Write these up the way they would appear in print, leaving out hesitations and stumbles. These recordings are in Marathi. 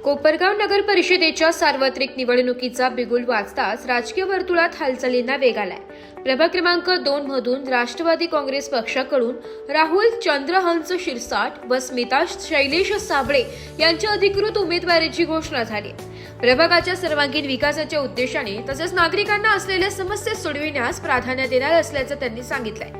कोपरगाव नगर परिषदेच्या सार्वत्रिक निवडणुकीचा बिगुल वाजताच राजकीय वर्तुळात हालचालींना वेग आलाय. प्रभाग क्रमांक 2 मधून राष्ट्रवादी काँग्रेस पक्षाकडून राहुल चंद्रहंस शिरसाट व स्मिता शैलेश साबळे यांच्या अधिकृत उमेदवारीची घोषणा झाली. प्रभागाच्या सर्वांगीण विकासाच्या उद्देशाने तसेच नागरिकांना असलेल्या समस्या सोडविण्यास प्राधान्य देणार असल्याचं त्यांनी सांगितलंय.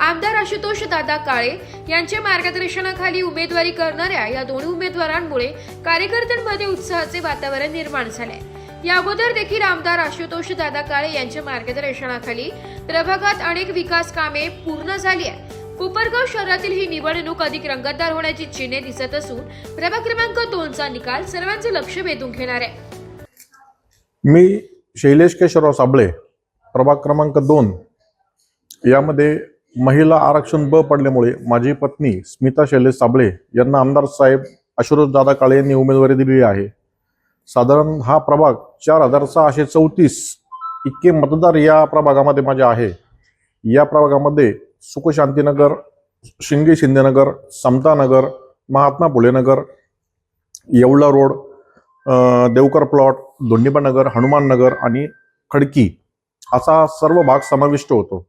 आमदार आशुतोष दादा काळे यांच्या मार्गदर्शनाखाली उमेदवारी करणाऱ्या या दोन्ही उमेदवारांमुळे कार्यकर्त्यांमध्ये उत्साहाचे वातावरण निर्माण झाले. या अगोदर देखील आमदार आशुतोष दादा काळे यांच्या मार्गदर्शनाखाली प्रभागात अनेक विकास कामे पूर्ण झाली आहेत. कोपरगाव शहरातील ही निवडणूक अधिक रंगतदार होण्याची चिन्हे दिसत असून प्रभाग क्रमांक 2 चा निकाल सर्वांचे लक्ष वेधून घेणार आहे. मी शैलेश केशवराव साबळे, प्रभाग क्रमांक 2 यामध्ये महिला आरक्षण ब पडल्यामुळे माझी पत्नी स्मिता शैलेश साबळे यांना आमदार साहेब आशुतोष दादा काळे यांनी उमेदवारी दिलेली आहे. साधारण हा प्रभाग 4634 इतके मतदार या प्रभागामध्ये माझे आहे. या प्रभागामध्ये सुखशांतीनगर, शिंगे शिंदेनगर, समतानगर, महात्मा फुले नगर, येवला रोड, देवकर प्लॉट, दोंडीबा नगर, हनुमान नगर आणि खडकी असा सर्व भाग समाविष्ट होतो.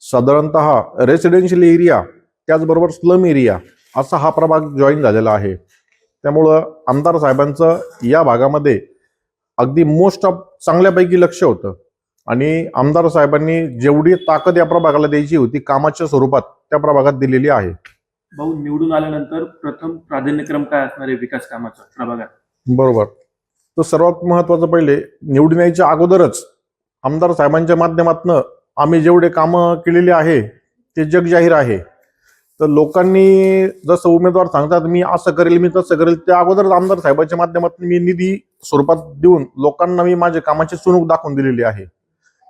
साधारणतः रेसिडेन्शियल एरिया त्याचबरोबर स्लम एरिया असा हा प्रभाग जॉईन झालेला आहे. त्यामुळं आमदार साहेबांचं या भागामध्ये अगदी मोस्ट ऑफ चांगल्यापैकी लक्ष होतं आणि आमदार साहेबांनी जेवढी ताकद या प्रभागाला द्यायची होती कामाच्या स्वरूपात त्या प्रभागात दिलेली आहे. भाऊ, निवडून आल्यानंतर प्रथम प्राधान्यक्रम काय असणार आहे विकास कामाचा प्रभागात? बरोबर. तर सर्वात महत्वाचं पहिले निवडून यायच्या अगोदरच आमदार साहेबांच्या माध्यमातून आम्ही जेवढे कामं केलेली आहे ते जगजाहीर आहे. तर लोकांनी जसं उमेदवार सांगतात मी असं करेल, मी तसं करेल, त्या अगोदरच आमदार साहेबांच्या माध्यमातून मी निधी स्वरूपात देऊन लोकांना मी माझ्या कामाची चुणूक दाखवून दिलेली आहे.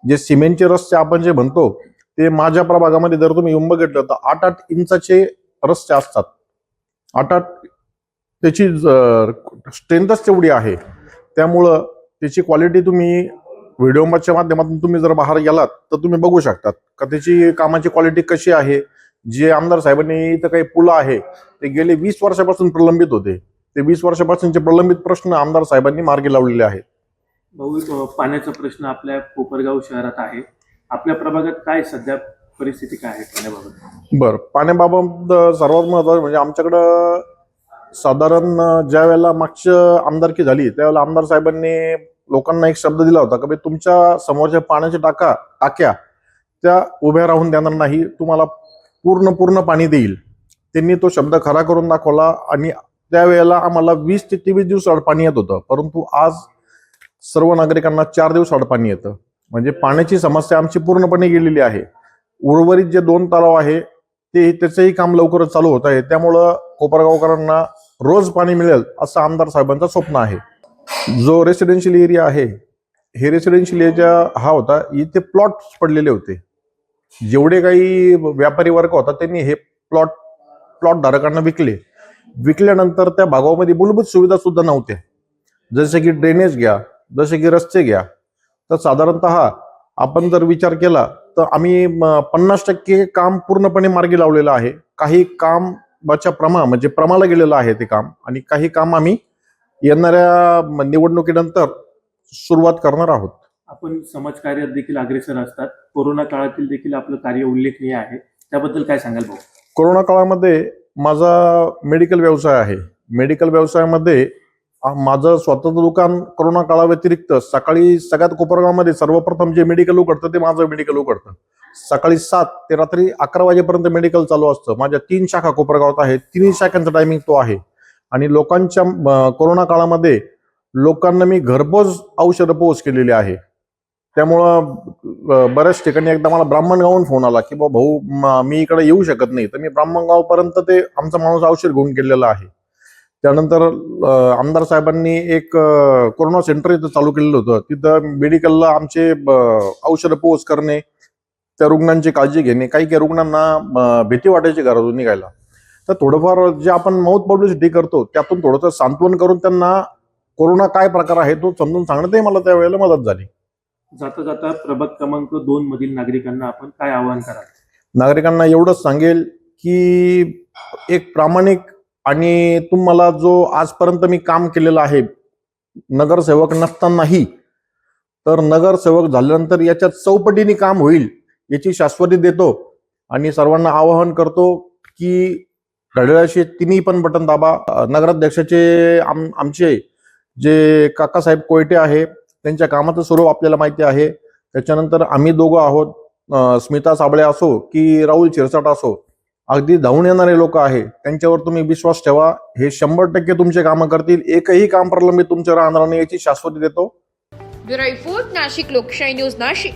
जे सिमेंटचे रस्ते आपण जे म्हणतो ते माझ्या प्रभागामध्ये जर तुम्ही येऊन बघितलं तर 8-8 इंचाचे रस्ते असतात. 8-8 त्याची स्ट्रेंथच तेवढी आहे. त्यामुळं त्याची क्वालिटी तुम्ही व्हिडिओच्या माध्यमातून तुम्ही जर बाहेर गेलात तर तुम्ही बघू शकतात का त्याची कामाची क्वालिटी कशी आहे. जे आमदार साहेबांनी इथं काही पुलं आहे ते गेले 20 वर्षापासून प्रलंबित होते. ते 20 वर्षापासूनचे प्रलंबित प्रश्न आमदार साहेबांनी मार्गी लावलेले आहेत. भाऊ, पाण्याचा प्रश्न आपल्या कोपरगाव शहरात आहे. आपल्या प्रभागात काय सध्या परिस्थिती काय आहे पाण्याबाबत? बरं, पाण्याबाबत सर्वात महत्वाचं म्हणजे आमच्याकडं साधारण ज्या वेळेला मागच्या आमदारकी झाली त्यावेळेला आमदार साहेबांनी लोकांना एक शब्द दिला होता की तुमच्या समोरच्या पाण्याच्या टाक्या त्या उभ्या राहून देणार नाही, तुम्हाला पूर्ण पाणी देईल. त्यांनी तो शब्द खरा करून दाखवला आणि त्यावेळेला आम्हाला 20 ते 23 दिवसाआड पाणी येत होतं, परंतु आज सर्व नागरिकांना 4 दिवसाआड पाणी येतं. म्हणजे पाण्याची समस्या आमची पूर्णपणे गेलेली आहे. उर्वरित जे 2 तलाव आहे ते त्याचंही काम लवकरच चालू होत आहे. त्यामुळं कोपरगावकरांना रोज पाणी मिळेल असं आमदार साहेबांचं स्वप्न आहे. जो रेसिडेन्शियल एरिया आहे हे रेसिडेन्शियल एरिया हा होता, इथे प्लॉट्स पडलेले होते. जेवढे काही व्यापारी वर्ग होता त्यांनी हे प्लॉट धारकांना विकल्यानंतर त्या भागामध्ये मूलभूत सुविधा सुद्धा नव्हत्या. जसे की ड्रेनेज घ्या, जसे की रस्ते घ्या. तर साधारणतः आपण जर विचार केला तर आम्ही 50% काम पूर्णपणे मार्गी लावलेलं आहे. काही कामाच्या म्हणजे प्रमाला गेलेलं आहे ते काम आणि काही काम आम्ही येणाऱ्या निवडणुकीनंतर सुरुवात करणार आहोत. आपण समाजकार्यात देखील अग्रेसर असतात. कोरोना काळातील देखील आपलं कार्य उल्लेखनीय आहे. त्याबद्दल काय सांगाल भाऊ? कोरोना काळामध्ये माझा मेडिकल व्यवसाय आहे. मेडिकल व्यवसायामध्ये माझं स्वतःचं दुकान कोरोना काळाव्यतिरिक्त सकाळी सगळ्यात कोपरगावमध्ये सर्वप्रथम जे मेडिकल उघडतं ते माझं मेडिकल उघडतं. सकाळी 7 ते रात्री 11 वाजेपर्यंत मेडिकल चालू असतं. माझ्या 3 शाखा कोपरगावात आहेत. 3 शाखांचा टायमिंग तो आहे. आणि लोकांच्या कोरोना काळामध्ये लोकांना मी घरपोच औषधं पोच केलेली आहे. त्यामुळं बऱ्याच ठिकाणी एकदा मला ब्राह्मणगावहून फोन आला की भाऊ मी इकडे येऊ शकत नाही, तर मी ब्राह्मणगावपर्यंत ते आमचा माणूस औषध घेऊन गेलेला आहे. त्यानंतर आमदार साहेबांनी एक कोरोना सेंटर इथं चालू केलेलं होतं. तिथं मेडिकलला आमचे औषधं पोच करणे, त्या रुग्णांची काळजी घेणे. काही रुग्णांना भीती वाटायची घरातून निघायला. तर थोडंफार जे आपण माउथ पब्लिसिटी करतो त्यातून थोडंसं सांत्वन करून त्यांना कोरोना काय प्रकार आहे तो समजून सांगण्यातही मला त्यावेळेला मदत झाली. जाता जाता प्रभाग क्रमांक 2 मधील नागरिकांना आपण काय आवाहन कराल? नागरिकांना एवढंच सांगेल की एक प्रामाणिक आणि तुम्हाला जो आजपर्यंत मी काम केलेलं आहे नगरसेवक नसतानाही, तर नगरसेवक झाल्यानंतर याच्यात चौपटीने काम होईल याची शाश्वती देतो आणि सर्वांना आवाहन करतो की घड्याळाचे तिन्ही पण बटन दाबा. नगराध्यक्षाचे आमचे जे काकासाहेब कोयटे आहे त्यांच्या कामाचं स्वरूप आपल्याला माहिती आहे. त्याच्यानंतर आम्ही दोघं आहोत, स्मिता साबळे असो की राहुल शिरसाट असो, अगदी धावून येणारे लोक आहे, त्यांच्यावर तुम्ही विश्वास ठेवा. हे 100% तुमचे कामं करतील. एकही काम प्रलंबित तुमच्या राहणार नाही याची शाश्वती देतो. ब्युरो रिपोर्ट, नाशिक लोकशाही न्यूज, नाशिक.